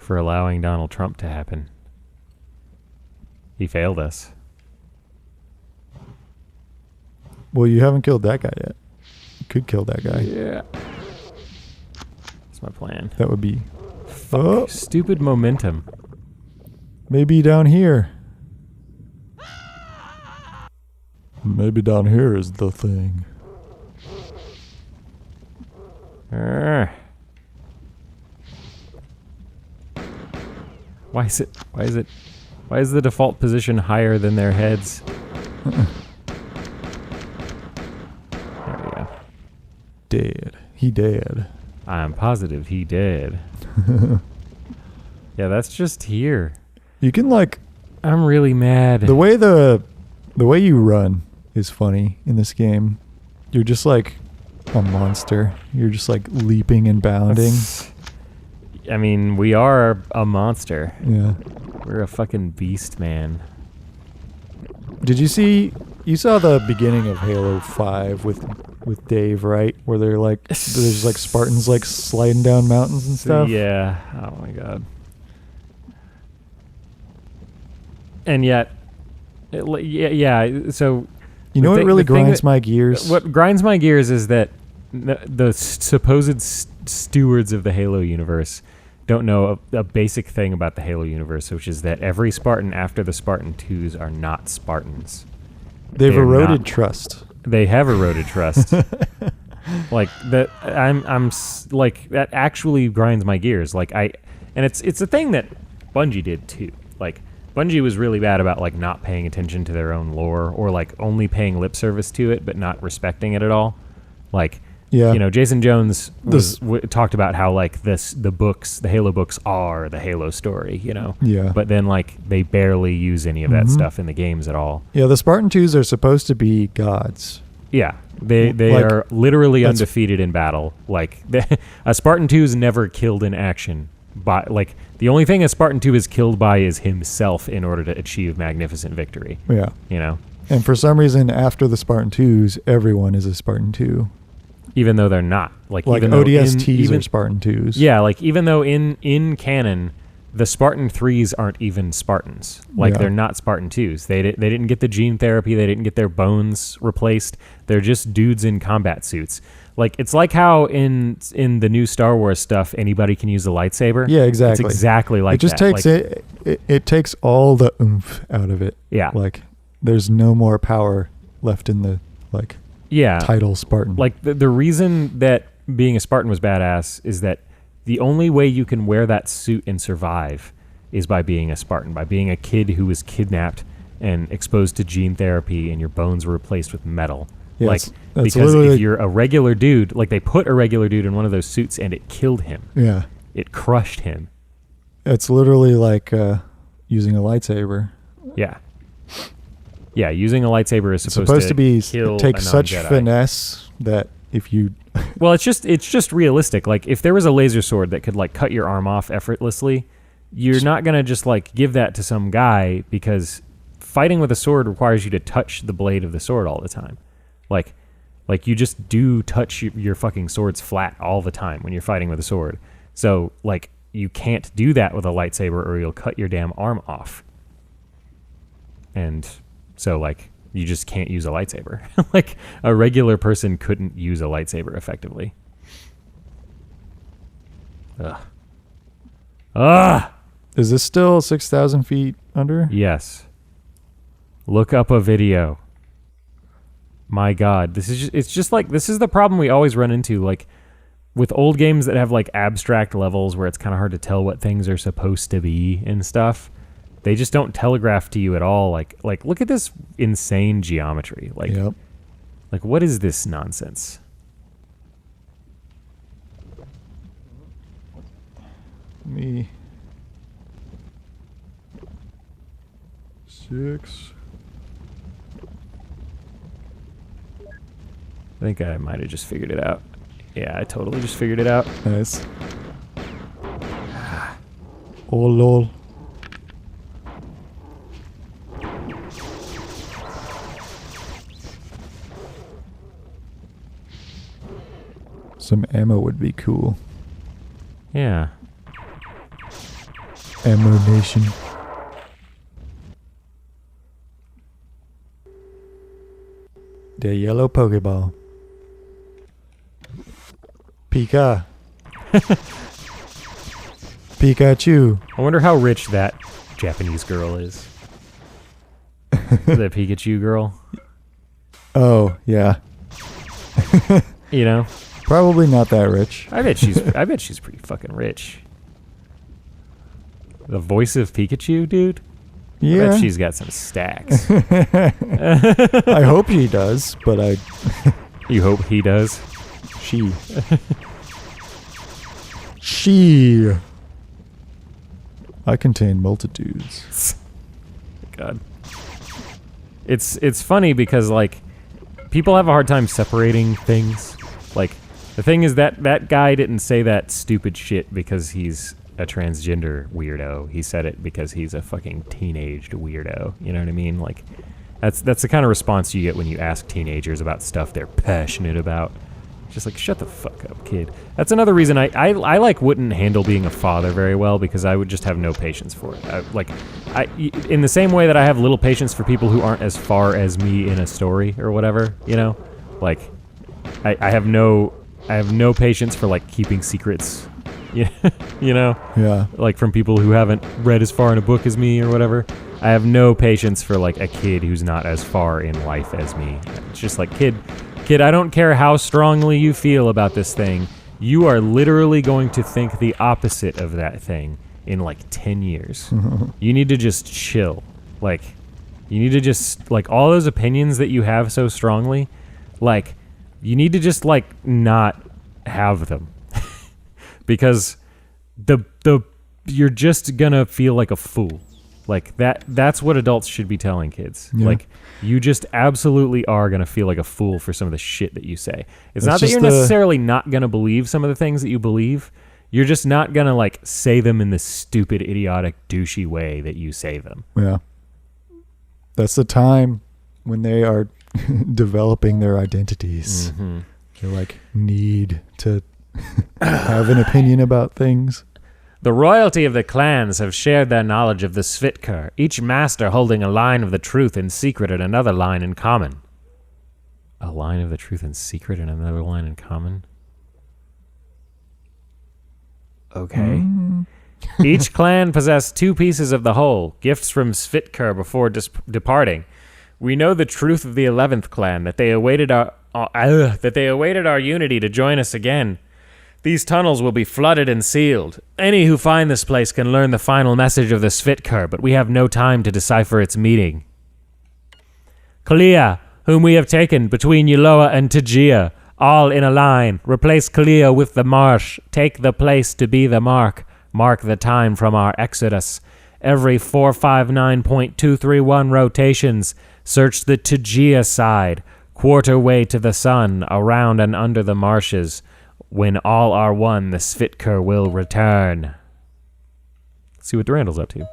for allowing Donald Trump to happen. He failed us. Well, you haven't killed that guy yet. You could kill that guy. Yeah. That's my plan. That would be... Fuck. Stupid momentum. Maybe down here. Maybe down here is the thing. Why is the default position higher than their heads? There we go. Dead. He dead. I'm positive he did. Yeah, that's just here. You can like... I'm really mad. The way you run is funny in this game. You're just like a monster. You're just like leaping and bounding. I mean, we are a monster. Yeah. We're a fucking beast, man. Did you saw the beginning of Halo 5 with Dave, right? Where they're like, there's like Spartans like sliding down mountains and stuff? Yeah. Oh my god. And yet, so... You know what really grinds my gears? What grinds my gears is that the supposed stewards of the Halo universe don't know a basic thing about the Halo universe, which is that every Spartan after the Spartan 2s are not Spartans. They've eroded trust. They have eroded trust. Like that, I'm like that actually grinds my gears. Like and it's a thing that Bungie did too. Like Bungie was really bad about like not paying attention to their own lore or like only paying lip service to it but not respecting it at all. Like, yeah, you know, Jason Jones talked about how like the Halo books are the Halo story, you know. Yeah. But then like they barely use any of that stuff in the games at all. Yeah, the Spartan 2s are supposed to be gods. Yeah, they like, are literally undefeated in battle. Like a Spartan 2 is never killed in action. By like the only thing a Spartan 2 is killed by is himself in order to achieve magnificent victory. Yeah, you know. And for some reason, after the Spartan 2s, everyone is a Spartan 2. Even though they're not. Like even ODSTs are Spartan 2s. Yeah, like even though in canon, the Spartan 3s aren't even Spartans. Like they're not Spartan 2s. They didn't get the gene therapy. They didn't get their bones replaced. They're just dudes in combat suits. Like it's like how in the new Star Wars stuff, anybody can use a lightsaber. Yeah, exactly. It's exactly like that. It just takes it takes all the oomph out of it. Yeah. Like there's no more power left in the title Spartan. Like the reason that being a Spartan was badass is that the only way you can wear that suit and survive is by being a Spartan, by being a kid who was kidnapped and exposed to gene therapy and your bones were replaced with metal. Yes, like because if you're a regular dude, like they put a regular dude in one of those suits and it killed him. Yeah. It crushed him. It's literally like using a lightsaber. Yeah. Yeah, using a lightsaber is supposed to be kill take a such non-Jedi. finesse that if you well, it's just realistic. Like if there was a laser sword that could like cut your arm off effortlessly, you're not going to just like give that to some guy because fighting with a sword requires you to touch the blade of the sword all the time. Like you just do touch your fucking swords flat all the time when you're fighting with a sword. So like you can't do that with a lightsaber or you'll cut your damn arm off. And so like you just can't use a lightsaber. Like a regular person couldn't use a lightsaber effectively. Ugh. Is this still 6,000 feet under? Yes. Look up a video. My God, this is the problem we always run into, like with old games that have like abstract levels where it's kind of hard to tell what things are supposed to be and stuff. They just don't telegraph to you at all. Like look at this insane geometry. Like, yep. Like what is this nonsense? Me. 6. I think I might have just figured it out. Yeah, I totally just figured it out. Nice. Oh, lol. Some ammo would be cool. Yeah. Emanation. The yellow Pokeball. Pika. Pikachu. I wonder how rich that Japanese girl is. The Pikachu girl. Oh, yeah. You know? Probably not that rich. I bet she's pretty fucking rich. The voice of Pikachu, dude? I Yeah. bet she's got some stacks. I hope she does, but You hope he does? she. She. I contain multitudes. God. It's funny because, like, people have a hard time separating things. Like, the thing is that guy didn't say that stupid shit because he's a transgender weirdo. He said it because he's a fucking teenaged weirdo. You know what I mean? Like, that's the kind of response you get when you ask teenagers about stuff they're passionate about. Just like, shut the fuck up, kid. That's another reason I like wouldn't handle being a father very well, because I would just have no patience for it. In the same way that I have little patience for people who aren't as far as me in a story or whatever, you know? Like, I have no patience for, like, keeping secrets, you know? Yeah. Like, from people who haven't read as far in a book as me or whatever. I have no patience for, like, a kid who's not as far in life as me. It's just like, kid, I don't care how strongly you feel about this thing. You are literally going to think the opposite of that thing in, like, 10 years. You need to just chill. Like, you need to just, like, all those opinions that you have so strongly, like, you need to just, like, not have them. Because you're just gonna feel like a fool. Like, that's what adults should be telling kids. Yeah. Like, you just absolutely are going to feel like a fool for some of the shit that you say. It's That's not that just you're necessarily not going to believe some of the things that you believe. You're just not going to, like, say them in the stupid, idiotic, douchey way that you say them. Yeah. That's the time when they are developing their identities. Mm-hmm. They, like, need to have an opinion about things. The royalty of the clans have shared their knowledge of the Svitkar, each master holding a line of the truth in secret and another line in common. A line of the truth in secret and another line in common? Okay. Each clan possessed 2 pieces of the whole, gifts from Svitkar before departing. We know the truth of the 11th clan, that they awaited our unity to join us again. These tunnels will be flooded and sealed. Any who find this place can learn the final message of the Svitkar, but we have no time to decipher its meaning. Kalia, whom we have taken between Yuloa and Tajia, all in a line. Replace Kalia with the marsh. Take the place to be the mark. Mark the time from our exodus. Every 459.231 rotations, search the Tajia side. Quarter way to the sun, around and under the marshes. When all are one, the Svitkar will return. Let's see what Durandal's up to.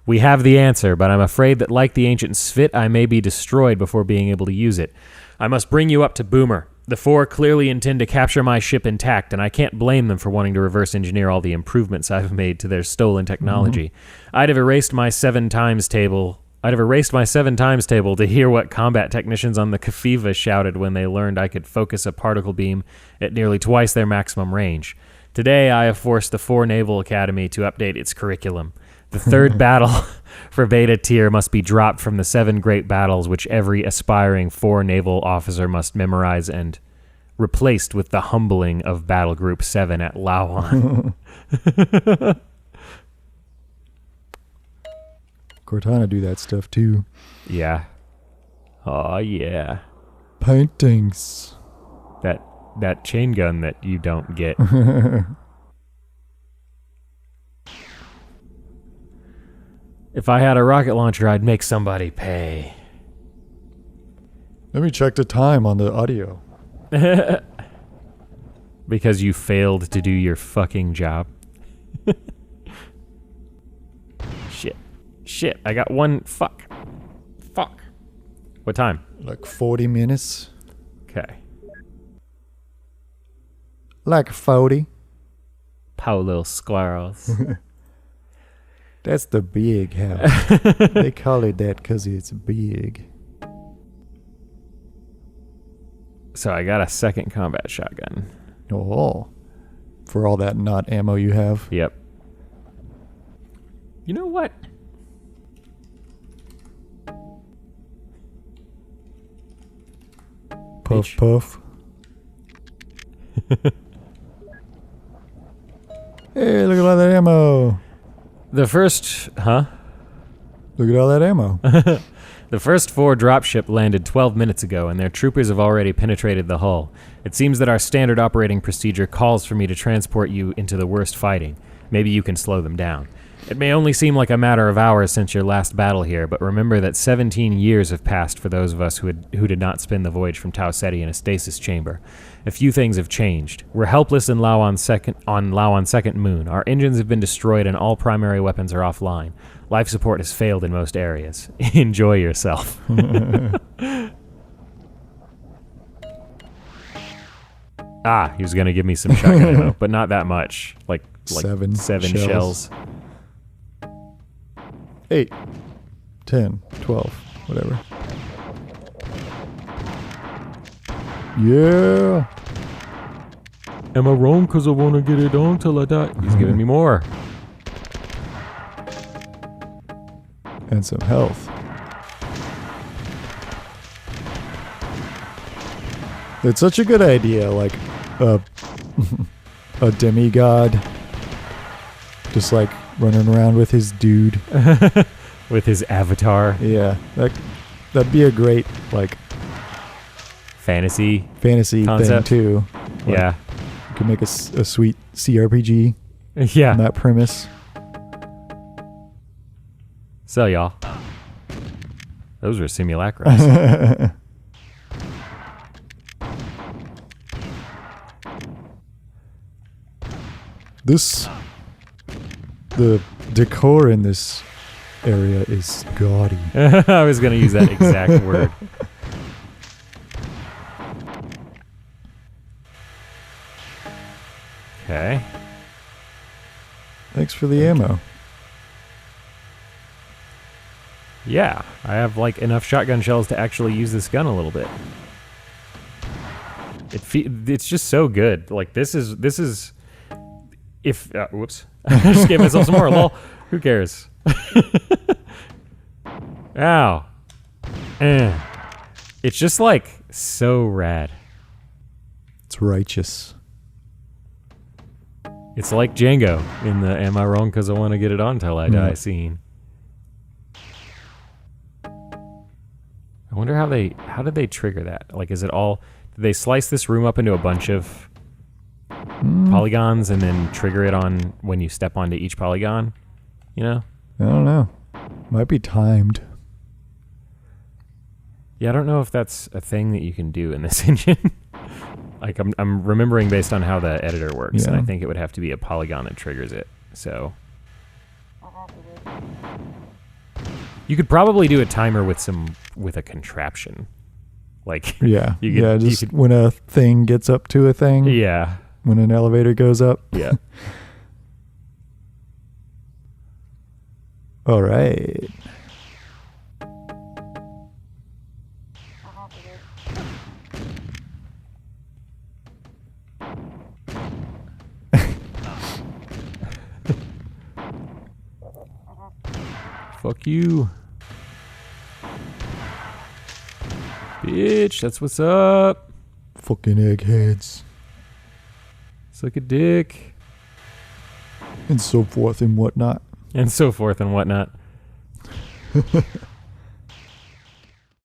We have the answer, but I'm afraid that like the ancient Svit, I may be destroyed before being able to use it. I must bring you up to Boomer. The 4 clearly intend to capture my ship intact, and I can't blame them for wanting to reverse engineer all the improvements I've made to their stolen technology. I'd have erased my 7 times table to hear what combat technicians on the Khfiva shouted when they learned I could focus a particle beam at nearly twice their maximum range. Today, I have forced the 4 Naval Academy to update its curriculum. The 3rd battle for Beta Tier must be dropped from the 7 great battles which every aspiring 4 naval officer must memorize, and replaced with the humbling of Battle Group 7 at Lawan. Cortana do that stuff too. Yeah. Oh yeah. Paintings. That chain gun that you don't get. If I had a rocket launcher, I'd make somebody pay. Let me check the time on the audio. Because you failed to do your fucking job. Shit, I got one. Fuck. What time? Like 40 minutes. Okay. Like 40. poor little squirrels. That's the big house. They call it that because it's big. So I got a second combat shotgun. Oh. For all that not ammo you have. Yep. You know what? Puff, Bitch. puff. Hey, look at all that ammo. The first... Huh? Look at all that ammo. The first 4 dropship landed 12 minutes ago, and their troopers have already penetrated the hull. It seems that our standard operating procedure calls for me to transport you into the worst fighting. Maybe you can slow them down. It may only seem like a matter of hours since your last battle here, but remember that 17 years have passed for those of us who did not spend the voyage from Tau Ceti in a stasis chamber. A few things have changed. We're helpless in Lauon second moon. Our engines have been destroyed and all primary weapons are offline. Life support has failed in most areas. Enjoy yourself. He was going to give me some shotgun ammo, but not that much. Like 7 shells. 8, 10, 12, whatever. Yeah. Am I wrong because I want to get it on till I die? He's giving me more. And some health. It's such a good idea, like a demigod just like running around with his dude. With his avatar. Yeah, that'd be a great like Fantasy thing concept. too. Like, Yeah. you could make a sweet CRPG Yeah. on that premise. So, y'all. Those were simulacrums. The decor in this area is gaudy. I was going to use that exact word. Okay. Thanks for the ammo. Yeah, I have like enough shotgun shells to actually use this gun a little bit. It's just so good. Like this is if whoops. I just gave myself some more. Lol. Who cares? Ow. It's just like so rad. It's righteous. It's like Django in the "Am I wrong because I want to get it on till I die" scene. I wonder how did they trigger that? Like, is it all? Did they slice this room up into a bunch of polygons and then trigger it on when you step onto each polygon? You know? I don't know. Might be timed. Yeah, I don't know if that's a thing that you can do in this engine. Like, I'm remembering based on how the editor works, and I think it would have to be a polygon that triggers it. So you could probably do a timer with a contraption. Like Yeah. you could, when a thing gets up to a thing. Yeah. When an elevator goes up. Yeah. All right. Fuck you. Bitch, that's what's up. Fucking eggheads. Suck a dick. And so forth and whatnot. And so forth and whatnot.